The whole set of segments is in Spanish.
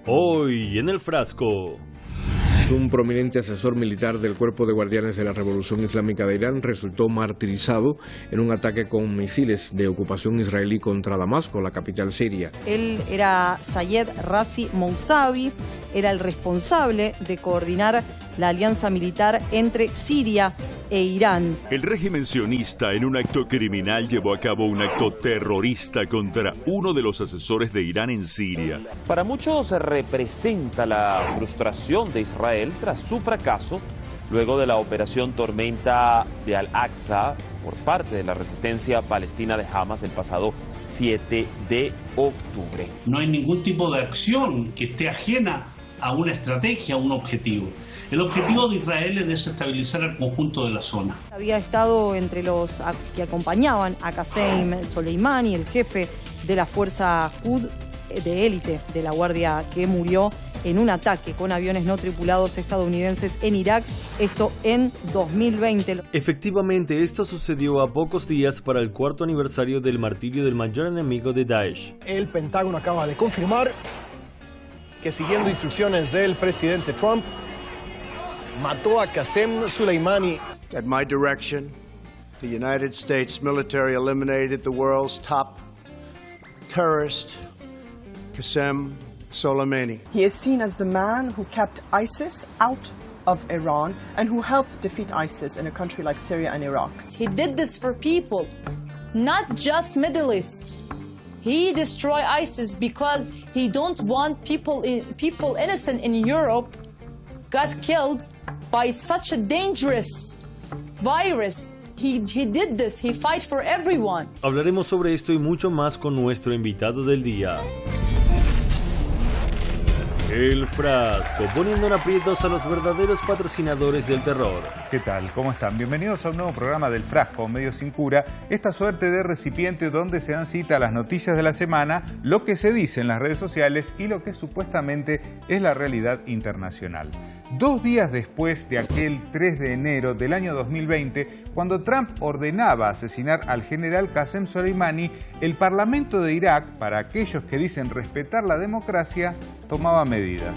Hoy en el frasco. Un prominente asesor militar del Cuerpo de Guardianes de la Revolución Islámica de Irán resultó martirizado en un ataque con misiles de ocupación israelí contra Damasco, la capital siria. Él era Sayed Razi Mousavi, era el responsable de coordinar la alianza militar entre Siria e Irán. El régimen sionista en un acto criminal llevó a cabo un acto terrorista contra uno de los asesores de Irán en Siria. Para muchos representa la frustración de Israel tras su fracaso luego de la operación Tormenta de Al-Aqsa por parte de la resistencia palestina de Hamas el pasado 7 de octubre. No hay ningún tipo de acción que esté ajena a una estrategia, a un objetivo. El objetivo de Israel es desestabilizar el conjunto de la zona. Había estado entre los que acompañaban a Qasem Soleimani, el jefe de la fuerza Quds de élite de la Guardia, que murió en un ataque con aviones no tripulados estadounidenses en Irak, esto en 2020. Efectivamente, esto sucedió a pocos días para el 4º aniversario del martirio del mayor enemigo de Daesh. El Pentágono acaba de confirmar que, siguiendo instrucciones del presidente Trump, mató a Qasem Soleimani. At my direction, the United States military eliminated the world's top terrorist, Qasem Soleimani. He is seen as the man who kept ISIS out of Iran and who helped defeat ISIS in a country like Syria and Iraq. He did this for people, not just Middle East. He destroyed ISIS because he don't want people innocent in Europe got killed by such a dangerous virus. He did this. He fight for everyone. Hablaremos sobre esto y mucho más con nuestro invitado del día. El frasco, poniendo en aprietos a los verdaderos patrocinadores del terror. ¿Qué tal? ¿Cómo están? Bienvenidos a un nuevo programa del Frasco, Medio Sin Cura, esta suerte de recipiente donde se dan cita a las noticias de la semana, lo que se dice en las redes sociales y lo que supuestamente es la realidad internacional. 2 días después de aquel 3 de enero del año 2020, cuando Trump ordenaba asesinar al general Qasem Soleimani, el Parlamento de Irak, para aquellos que dicen respetar la democracia, tomaba medidas.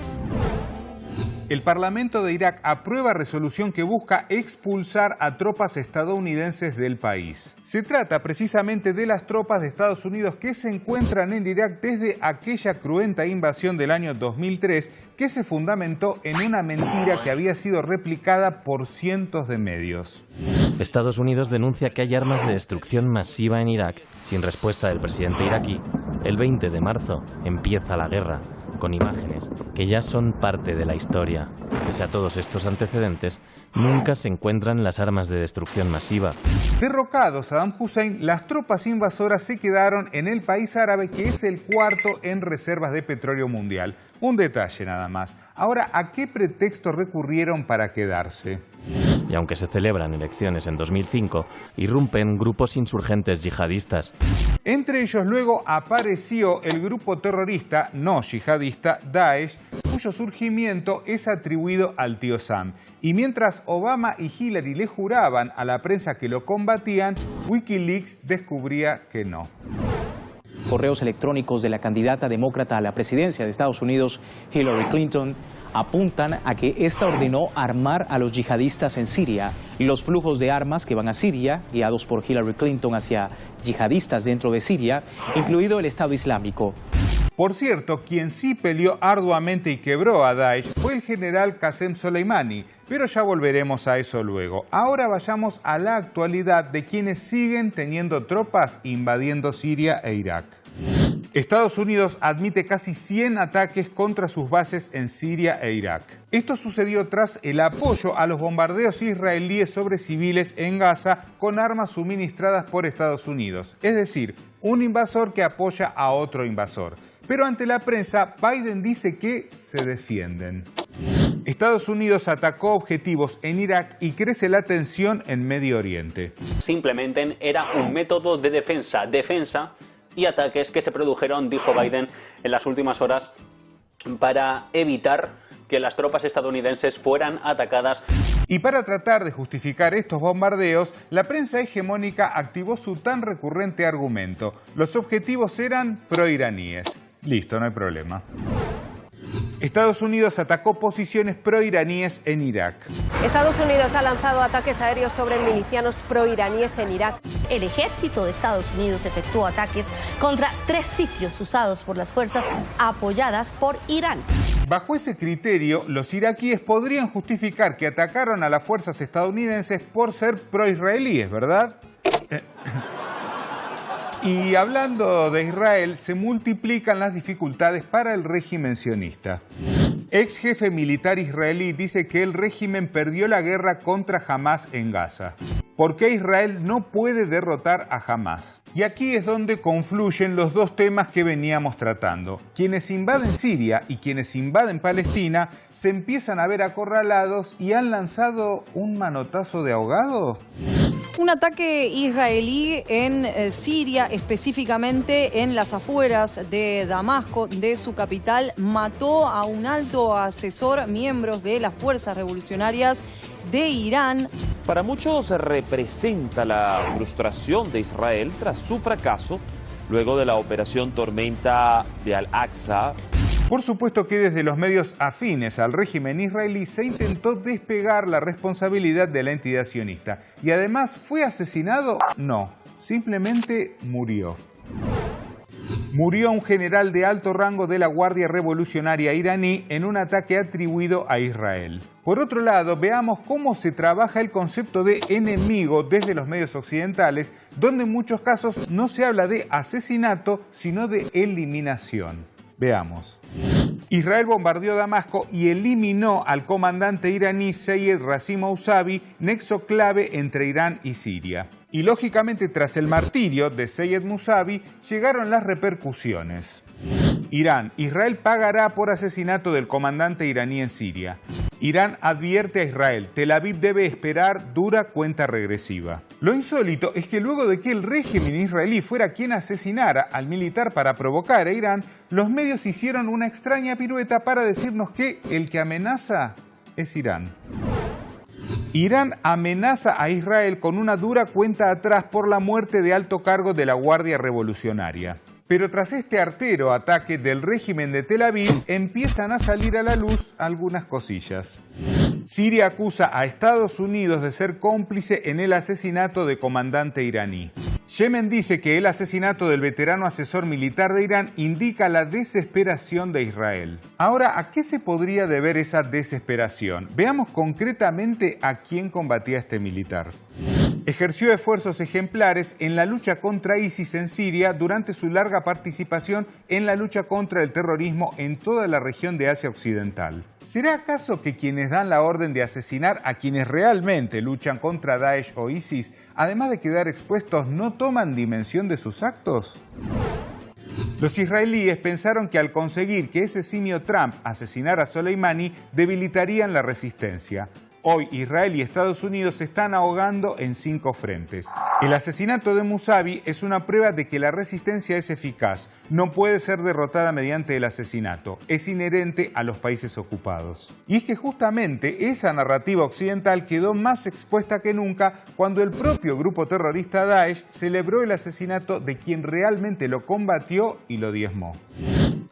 El Parlamento de Irak aprueba resolución que busca expulsar a tropas estadounidenses del país. Se trata precisamente de las tropas de Estados Unidos que se encuentran en Irak desde aquella cruenta invasión del año 2003 que se fundamentó en una mentira que había sido replicada por cientos de medios. Estados Unidos denuncia que hay armas de destrucción masiva en Irak. Sin respuesta del presidente iraquí, el 20 de marzo empieza la guerra, con imágenes que ya son parte de la historia. Pese a todos estos antecedentes, nunca se encuentran las armas de destrucción masiva. Derrocado Saddam Hussein, las tropas invasoras se quedaron en el país árabe, que es el 4º en reservas de petróleo mundial. Un detalle nada más. Ahora, ¿a qué pretexto recurrieron para quedarse? Y aunque se celebran elecciones en 2005, irrumpen grupos insurgentes yihadistas. Entre ellos luego apareció el grupo terrorista no yihadista Daesh, cuyo surgimiento es atribuido al tío Sam. Y mientras Obama y Hillary le juraban a la prensa que lo combatían, Wikileaks descubría que no. Correos electrónicos de la candidata demócrata a la presidencia de Estados Unidos, Hillary Clinton, apuntan a que esta ordenó armar a los yihadistas en Siria. Los flujos de armas que van a Siria, guiados por Hillary Clinton hacia yihadistas dentro de Siria, incluido el Estado Islámico. Por cierto, quien sí peleó arduamente y quebró a Daesh fue el general Qasem Soleimani, pero ya volveremos a eso luego. Ahora vayamos a la actualidad de quienes siguen teniendo tropas invadiendo Siria e Irak. Estados Unidos admite casi 100 ataques contra sus bases en Siria e Irak. Esto sucedió tras el apoyo a los bombardeos israelíes sobre civiles en Gaza con armas suministradas por Estados Unidos. Es decir, un invasor que apoya a otro invasor. Pero ante la prensa, Biden dice que se defienden. Estados Unidos atacó objetivos en Irak y crece la tensión en Medio Oriente. Simplemente era un método de defensa y ataques que se produjeron, dijo Biden, en las últimas horas para evitar que las tropas estadounidenses fueran atacadas. Y para tratar de justificar estos bombardeos, la prensa hegemónica activó su tan recurrente argumento. Los objetivos eran proiraníes. Listo, no hay problema. Estados Unidos atacó posiciones proiraníes en Irak. Estados Unidos ha lanzado ataques aéreos sobre milicianos proiraníes en Irak. El ejército de Estados Unidos efectuó ataques contra 3 sitios usados por las fuerzas apoyadas por Irán. Bajo ese criterio, los iraquíes podrían justificar que atacaron a las fuerzas estadounidenses por ser proisraelíes, ¿verdad? Y hablando de Israel, se multiplican las dificultades para el régimen sionista. Ex jefe militar israelí dice que el régimen perdió la guerra contra Hamás en Gaza. ¿Por qué Israel no puede derrotar a Hamás? Y aquí es donde confluyen los dos temas que veníamos tratando. Quienes invaden Siria y quienes invaden Palestina se empiezan a ver acorralados y han lanzado un manotazo de ahogado. Un ataque israelí en Siria, específicamente en las afueras de Damasco, de su capital, mató a un alto asesor, miembros de las fuerzas revolucionarias de Irán. Para muchos representa la frustración de Israel tras su fracaso luego de la operación Tormenta de Al-Aqsa. Por supuesto que desde los medios afines al régimen israelí se intentó despegar la responsabilidad de la entidad sionista. ¿Y además fue asesinado? No, simplemente murió. Murió un general de alto rango de la Guardia Revolucionaria iraní en un ataque atribuido a Israel. Por otro lado, veamos cómo se trabaja el concepto de enemigo desde los medios occidentales, donde en muchos casos no se habla de asesinato, sino de eliminación. Veamos. Israel bombardeó Damasco y eliminó al comandante iraní Seyed Rasim Mousavi, nexo clave entre Irán y Siria. Y lógicamente tras el martirio de Seyed Mousavi llegaron las repercusiones. Israel pagará por asesinato del comandante iraní en Siria. Irán advierte a Israel, Tel Aviv debe esperar dura cuenta regresiva. Lo insólito es que luego de que el régimen israelí fuera quien asesinara al militar para provocar a Irán, los medios hicieron una extraña pirueta para decirnos que el que amenaza es Irán. Irán amenaza a Israel con una dura cuenta atrás por la muerte de alto cargo de la Guardia Revolucionaria. Pero tras este artero ataque del régimen de Tel Aviv, empiezan a salir a la luz algunas cosillas. Siria acusa a Estados Unidos de ser cómplice en el asesinato de comandante iraní. Yemen dice que el asesinato del veterano asesor militar de Irán indica la desesperación de Israel. Ahora, ¿a qué se podría deber esa desesperación? Veamos concretamente a quién combatía este militar. Ejerció esfuerzos ejemplares en la lucha contra ISIS en Siria durante su larga participación en la lucha contra el terrorismo en toda la región de Asia Occidental. ¿Será acaso que quienes dan la orden de asesinar a quienes realmente luchan contra Daesh o ISIS, además de quedar expuestos, no toman dimensión de sus actos? Los israelíes pensaron que al conseguir que ese simio Trump asesinara a Soleimani, debilitarían la resistencia. Hoy Israel y Estados Unidos se están ahogando en 5 frentes. El asesinato de Mousavi es una prueba de que la resistencia es eficaz. No puede ser derrotada mediante el asesinato. Es inherente a los países ocupados. Y es que justamente esa narrativa occidental quedó más expuesta que nunca cuando el propio grupo terrorista Daesh celebró el asesinato de quien realmente lo combatió y lo diezmó.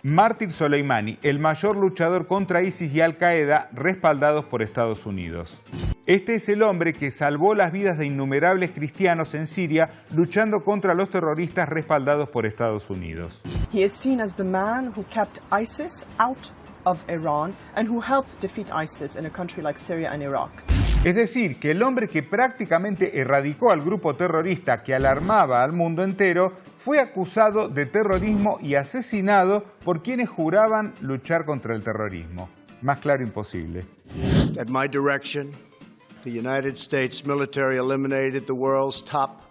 Mártir Soleimani, el mayor luchador contra ISIS y Al-Qaeda, respaldados por Estados Unidos. Este es el hombre que salvó las vidas de innumerables cristianos en Siria luchando contra los terroristas respaldados por Estados Unidos. He is seen as the man who kept ISIS out of Iran and who helped defeat ISIS in a country like Syria and Iraq. Es decir, que el hombre que prácticamente erradicó al grupo terrorista que alarmaba al mundo entero fue acusado de terrorismo y asesinado por quienes juraban luchar contra el terrorismo. Más claro imposible. At my direction, the United States military eliminated the world's top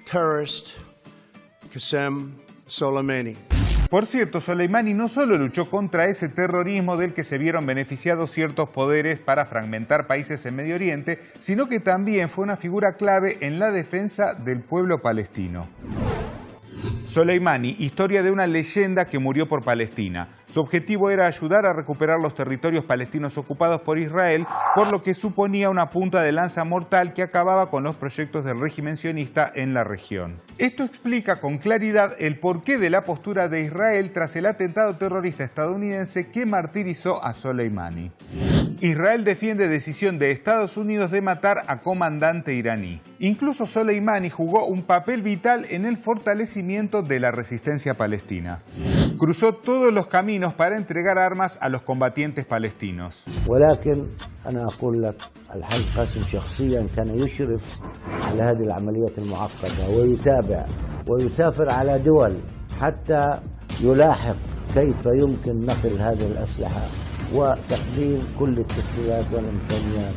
terrorist, Qasem Soleimani. Por cierto, Soleimani no solo luchó contra ese terrorismo del que se vieron beneficiados ciertos poderes para fragmentar países en Medio Oriente, sino que también fue una figura clave en la defensa del pueblo palestino. Soleimani, historia de una leyenda que murió por Palestina. Su objetivo era ayudar a recuperar los territorios palestinos ocupados por Israel, por lo que suponía una punta de lanza mortal que acababa con los proyectos del régimen sionista en la región. Esto explica con claridad el porqué de la postura de Israel tras el atentado terrorista estadounidense que martirizó a Soleimani. Israel defiende decisión de Estados Unidos de matar a comandante iraní. Incluso Soleimani jugó un papel vital en el fortalecimiento de la resistencia palestina. Cruzó todos los caminos para entregar armas a los combatientes palestinos. ولكن أنا أقول لك الحاج قاسم شخصيا كان يشرف على هذه العمليات المعقدة ويتابع ويسافر على دول حتى يلاحق كيف يمكن نقل هذه الأسلحة وتقديم كل التسهيلات والإمكانيات.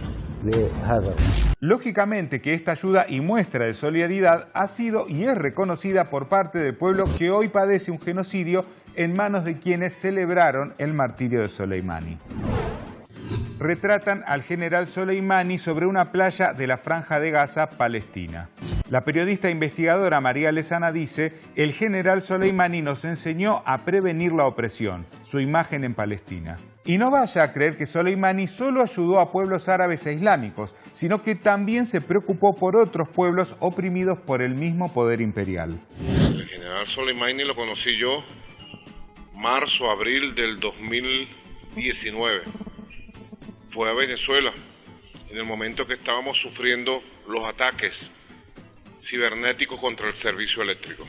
Lógicamente que esta ayuda y muestra de solidaridad ha sido y es reconocida por parte del pueblo que hoy padece un genocidio en manos de quienes celebraron el martirio de Soleimani. Retratan al general Soleimani sobre una playa de la Franja de Gaza, Palestina. La periodista investigadora María Lezana dice: el general Soleimani nos enseñó a prevenir la opresión, su imagen en Palestina. Y no vaya a creer que Soleimani solo ayudó a pueblos árabes e islámicos, sino que también se preocupó por otros pueblos oprimidos por el mismo poder imperial. El general Soleimani lo conocí yo marzo-abril del 2019. Fue a Venezuela en el momento que estábamos sufriendo los ataques cibernéticos contra el servicio eléctrico.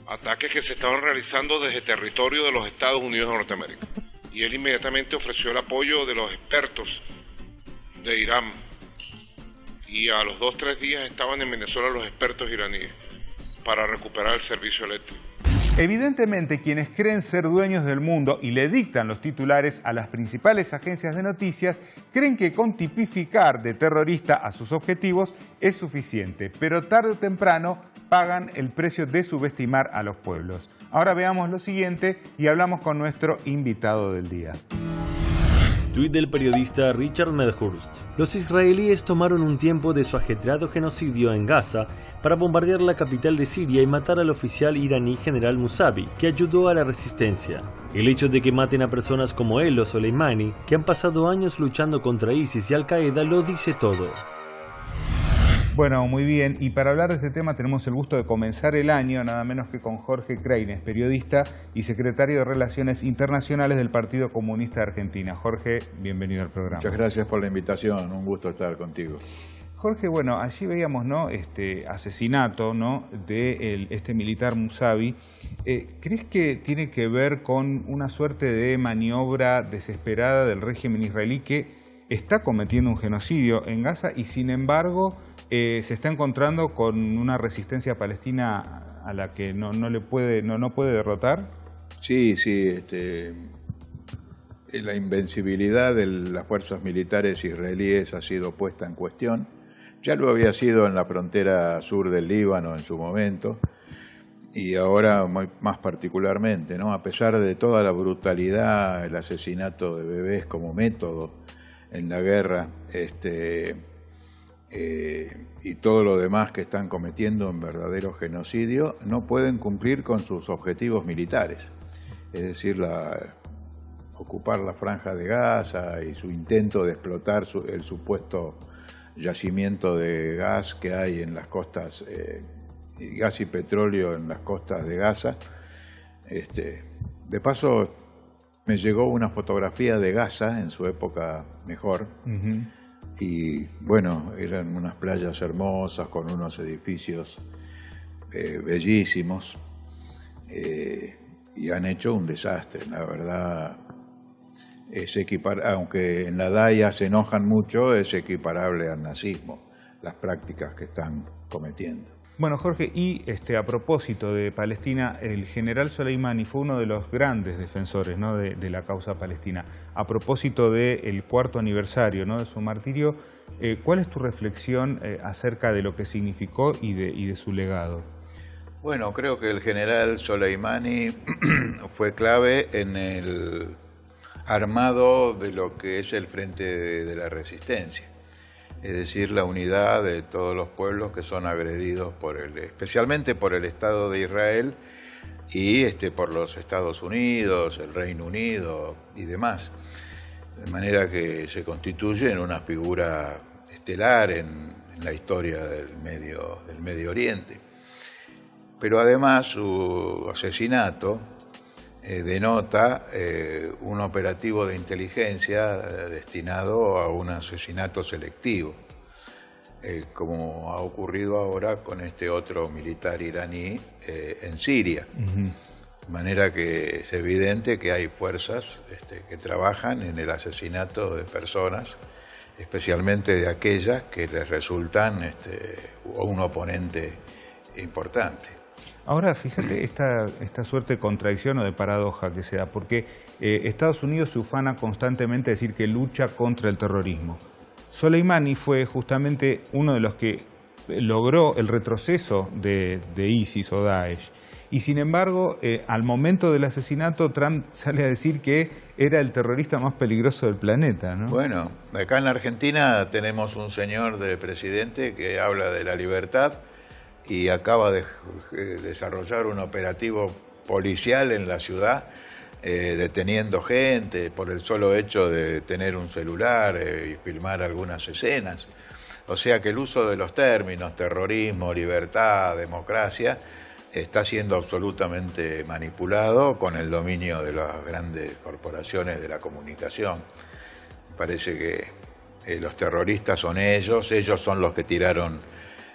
Ataques que se estaban realizando desde territorio de los Estados Unidos de Norteamérica. Y él inmediatamente ofreció el apoyo de los expertos de Irán. Y a los 2-3 días estaban en Venezuela los expertos iraníes para recuperar el servicio eléctrico. Evidentemente, quienes creen ser dueños del mundo y le dictan los titulares a las principales agencias de noticias, creen que con tipificar de terrorista a sus objetivos es suficiente, pero tarde o temprano pagan el precio de subestimar a los pueblos. Ahora veamos lo siguiente y hablamos con nuestro invitado del día. Tuit del periodista Richard Medhurst. Los israelíes tomaron un tiempo de su ajetreado genocidio en Gaza para bombardear la capital de Siria y matar al oficial iraní general Musavi, que ayudó a la resistencia. El hecho de que maten a personas como él o Soleimani, que han pasado años luchando contra ISIS y Al-Qaeda, lo dice todo. Bueno, muy bien. Y para hablar de este tema tenemos el gusto de comenzar el año, nada menos que con Jorge Kreines, periodista y secretario de Relaciones Internacionales del Partido Comunista de Argentina. Jorge, bienvenido al programa. Muchas gracias por la invitación, un gusto estar contigo. Jorge, bueno, allí veíamos, ¿no?, este asesinato, ¿no?, de este militar Musavi. ¿Crees que tiene que ver con una suerte de maniobra desesperada del régimen israelí que está cometiendo un genocidio en Gaza y sin embargo se está encontrando con una resistencia palestina a la que no puede derrotar? Sí, la invencibilidad de las fuerzas militares israelíes ha sido puesta en cuestión. Ya lo había sido en la frontera sur del Líbano en su momento y ahora más particularmente, ¿no? A pesar de toda la brutalidad, el asesinato de bebés como método en la guerra, y todo lo demás que están cometiendo en verdadero genocidio, no pueden cumplir con sus objetivos militares, es decir, ocupar la Franja de Gaza y su intento de explotar el supuesto yacimiento de gas que hay en las costas, gas y petróleo en las costas de Gaza. De paso, me llegó una fotografía de Gaza en su época mejor. Y bueno, eran unas playas hermosas con unos edificios bellísimos y han hecho un desastre, la verdad. Aunque en la DAIA se enojan mucho, es equiparable al nazismo, las prácticas que están cometiendo. Bueno, Jorge, y a propósito de Palestina, el general Soleimani fue uno de los grandes defensores, ¿no?, de la causa palestina. A propósito del 4º aniversario, ¿no?, de su martirio, ¿cuál es tu reflexión acerca de lo que significó y de su legado? Bueno, creo que el general Soleimani fue clave en el armado de lo que es el Frente de la Resistencia. es decir, la unidad de todos los pueblos que son agredidos especialmente por el Estado de Israel y por los Estados Unidos, el Reino Unido y demás. De manera que se constituye en una figura estelar en la historia del Medio Oriente. Pero además su asesinato denota un operativo de inteligencia destinado a un asesinato selectivo, como ha ocurrido ahora con este otro militar iraní en Siria. De manera que es evidente que hay fuerzas que trabajan en el asesinato de personas, especialmente de aquellas que les resultan un oponente importante. Ahora, fíjate esta suerte de contradicción o de paradoja que se da, porque Estados Unidos se ufana constantemente a decir que lucha contra el terrorismo. Soleimani fue justamente uno de los que logró el retroceso de ISIS o Daesh. Y sin embargo, al momento del asesinato, Trump sale a decir que era el terrorista más peligroso del planeta, ¿no? Bueno, acá en Argentina tenemos un señor de presidente que habla de la libertad y acaba de desarrollar un operativo policial en la ciudad, deteniendo gente por el solo hecho de tener un celular y filmar algunas escenas. O sea que el uso de los términos terrorismo, libertad, democracia está siendo absolutamente manipulado con el dominio de las grandes corporaciones de la comunicación. Parece que los terroristas son ellos son los que tiraron,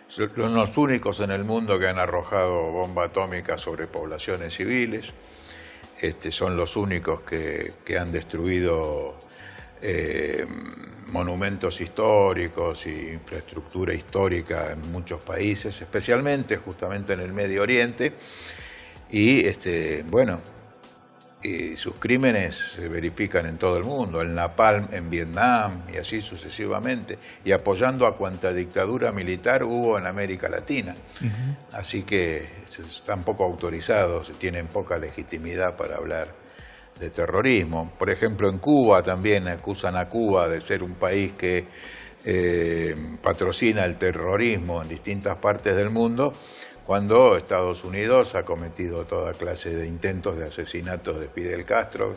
son los únicos en el mundo que han arrojado bomba atómica sobre poblaciones civiles, son los únicos que han destruido monumentos históricos y infraestructura histórica en muchos países, especialmente justamente en el Medio Oriente, y y sus crímenes se verifican en todo el mundo, el Napalm en Vietnam y así sucesivamente, y apoyando a cuanta dictadura militar hubo en América Latina. Así que están poco autorizados, tienen poca legitimidad para hablar de terrorismo. Por ejemplo, en Cuba también acusan a Cuba de ser un país que patrocina el terrorismo en distintas partes del mundo, cuando Estados Unidos ha cometido toda clase de intentos de asesinatos de Fidel Castro,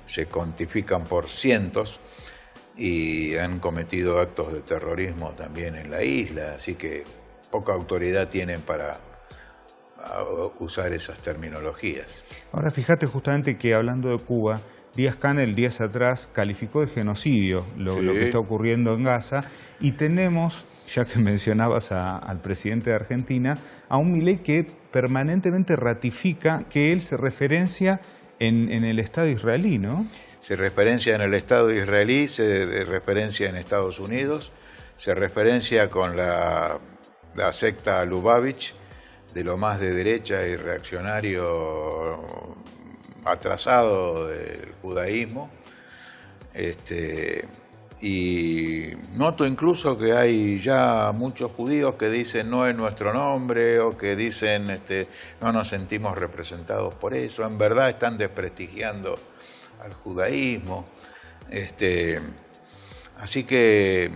se cuantifican por cientos, y han cometido actos de terrorismo también en la isla, así que poca autoridad tienen para usar esas terminologías. Ahora fíjate justamente que hablando de Cuba, Díaz-Canel días atrás calificó de genocidio lo que está ocurriendo en Gaza, y tenemos, ya que mencionabas al presidente de Argentina, a un Milei que permanentemente ratifica que él se referencia en el Estado israelí, ¿no? Se referencia en el Estado israelí, se referencia en Estados Unidos, se referencia con la secta Lubavitch, de lo más de derecha y reaccionario atrasado del judaísmo, y noto incluso que hay ya muchos judíos que dicen no es nuestro nombre, o que dicen no nos sentimos representados por eso. En verdad están desprestigiando al judaísmo, así que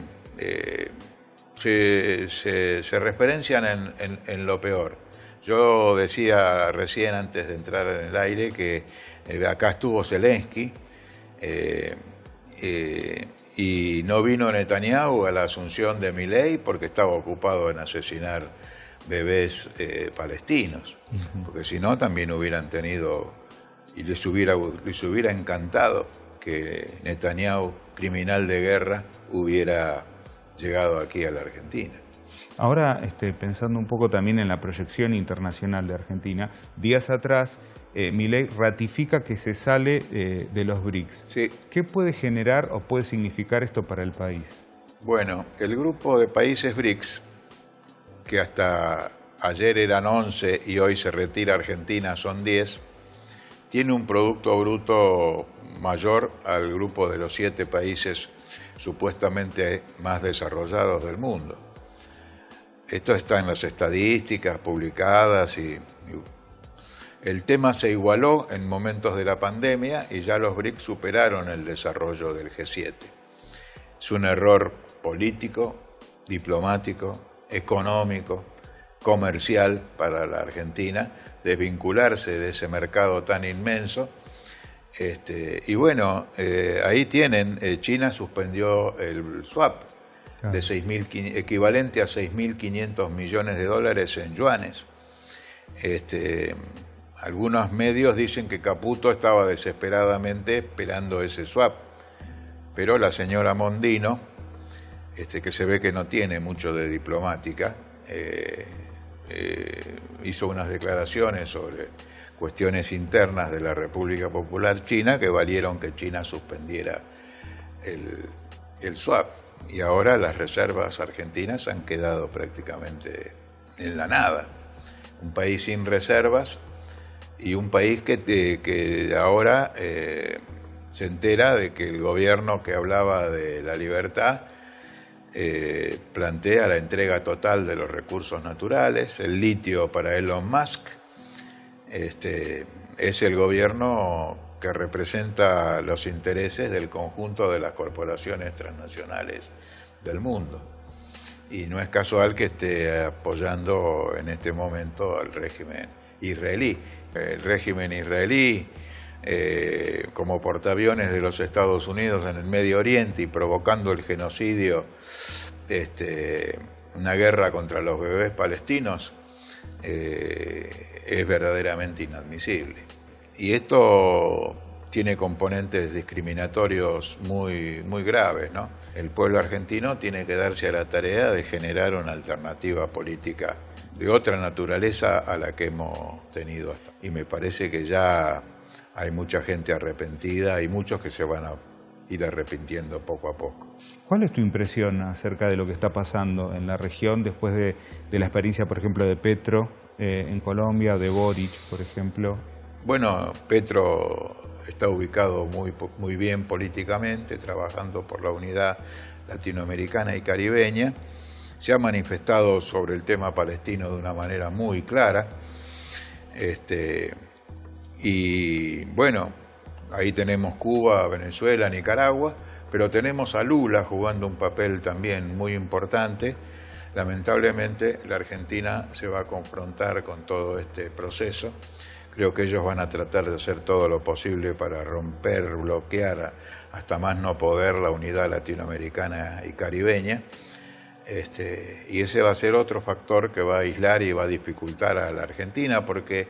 se referencian en lo peor. Yo decía recién antes de entrar en el aire que acá estuvo Zelensky y no vino Netanyahu a la asunción de Milei porque estaba ocupado en asesinar bebés palestinos, porque si no también hubieran tenido, y les hubiera encantado que Netanyahu, criminal de guerra, hubiera llegado aquí a la Argentina. Ahora, pensando un poco también en la proyección internacional de Argentina, días atrás Milei ratifica que se sale de los BRICS. Sí. ¿Qué puede generar o puede significar esto para el país? Bueno, el grupo de países BRICS, que hasta ayer eran 11 y hoy se retira Argentina, son 10, tiene un Producto Bruto mayor al grupo de los 7 países supuestamente más desarrollados del mundo. Esto está en las estadísticas publicadas y el tema se igualó en momentos de la pandemia y ya los BRICS superaron el desarrollo del G7. Es un error político diplomático, económico, comercial para la Argentina, desvincularse de ese mercado tan inmenso. Y bueno, ahí tienen, China suspendió el swap, de equivalente a 6.500 millones de dólares en yuanes. Algunos medios dicen que Caputo estaba desesperadamente esperando ese swap, pero la señora Mondino, que se ve que no tiene mucho de diplomática, hizo unas declaraciones sobre cuestiones internas de la República Popular China que valieron que China suspendiera el swap. Y ahora las reservas argentinas han quedado prácticamente en la nada. Un país sin reservas y un país que ahora se entera de que el gobierno que hablaba de la libertad plantea la entrega total de los recursos naturales, el litio para Elon Musk. Es el gobierno que representa los intereses del conjunto de las corporaciones transnacionales del mundo. Y no es casual que esté apoyando en este momento al régimen israelí. El régimen israelí, como portaaviones de los Estados Unidos en el Medio Oriente y provocando el genocidio, una guerra contra los bebés palestinos, es verdaderamente inadmisible. Y esto tiene componentes discriminatorios muy, muy graves, ¿no? El pueblo argentino tiene que darse a la tarea de generar una alternativa política de otra naturaleza a la que hemos tenido hasta. Y me parece que ya hay mucha gente arrepentida y muchos que se van a ir arrepintiendo poco a poco. ¿Cuál es tu impresión acerca de lo que está pasando en la región después de la experiencia, por ejemplo, de Petro en Colombia o de Boric, por ejemplo? Bueno, Petro está ubicado muy bien políticamente, trabajando por la unidad latinoamericana y caribeña. Se ha manifestado sobre el tema palestino de una manera muy clara. Y bueno, ahí tenemos Cuba, Venezuela, Nicaragua, pero tenemos a Lula jugando un papel también muy importante. Lamentablemente la Argentina se va a confrontar con todo este proceso. Creo que ellos van a tratar de hacer todo lo posible para romper, bloquear hasta más no poder la unidad latinoamericana y caribeña. Y ese va a ser otro factor que va a aislar y va a dificultar a la Argentina, porque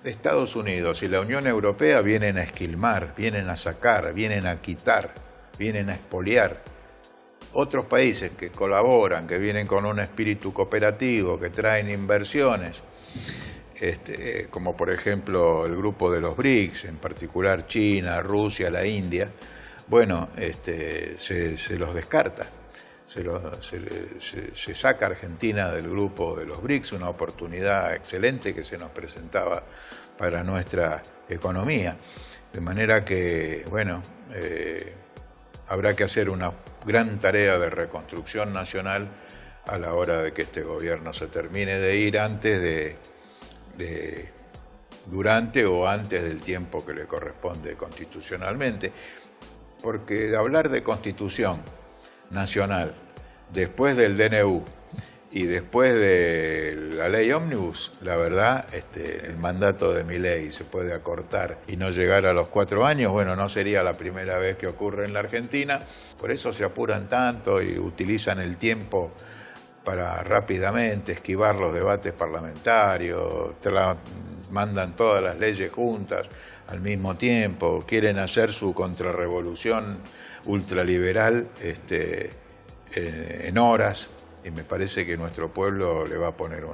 Estados Unidos y la Unión Europea vienen a esquilmar, vienen a sacar, vienen a quitar, vienen a expoliar. Otros países que colaboran, que vienen con un espíritu cooperativo, que traen inversiones, como por ejemplo el grupo de los BRICS, en particular China, Rusia, la India, bueno, se los descarta. Se saca a Argentina del grupo de los BRICS, una oportunidad excelente que se nos presentaba para nuestra economía. De manera que, bueno, habrá que hacer una gran tarea de reconstrucción nacional a la hora de que este gobierno se termine de ir durante o antes del tiempo que le corresponde constitucionalmente. Porque hablar de constitución nacional después del DNU y después de la ley ómnibus, la verdad, el mandato de Milei se puede acortar y no llegar a los 4 años, bueno, no sería la primera vez que ocurre en la Argentina, por eso se apuran tanto y utilizan el tiempo para rápidamente esquivar los debates parlamentarios, mandan todas las leyes juntas al mismo tiempo, quieren hacer su contrarrevolución ultraliberal en horas, y me parece que nuestro pueblo le va a poner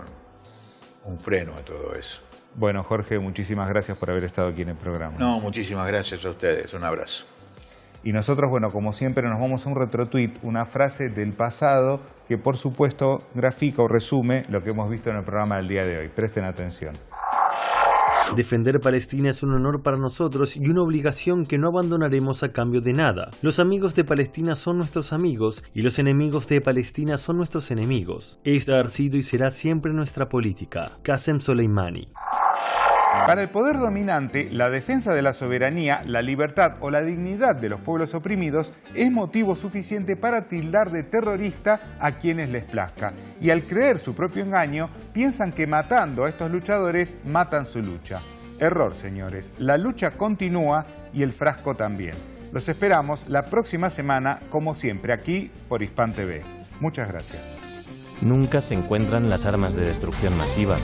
un freno a todo eso. Bueno, Jorge, muchísimas gracias por haber estado aquí en el programa. No, muchísimas gracias a ustedes, un abrazo. Y nosotros, bueno, como siempre, nos vamos a un retrotweet, una frase del pasado que, por supuesto, grafica o resume lo que hemos visto en el programa del día de hoy. Presten atención. Defender Palestina es un honor para nosotros y una obligación que no abandonaremos a cambio de nada. Los amigos de Palestina son nuestros amigos y los enemigos de Palestina son nuestros enemigos. Esta ha sido y será siempre nuestra política. Qasem Soleimani. Para el poder dominante, la defensa de la soberanía, la libertad o la dignidad de los pueblos oprimidos es motivo suficiente para tildar de terrorista a quienes les plazca. Y al creer su propio engaño, piensan que matando a estos luchadores matan su lucha. Error, señores. La lucha continúa y el frasco también. Los esperamos la próxima semana, como siempre, aquí por Hispan TV. Muchas gracias. Nunca se encuentran las armas de destrucción masiva,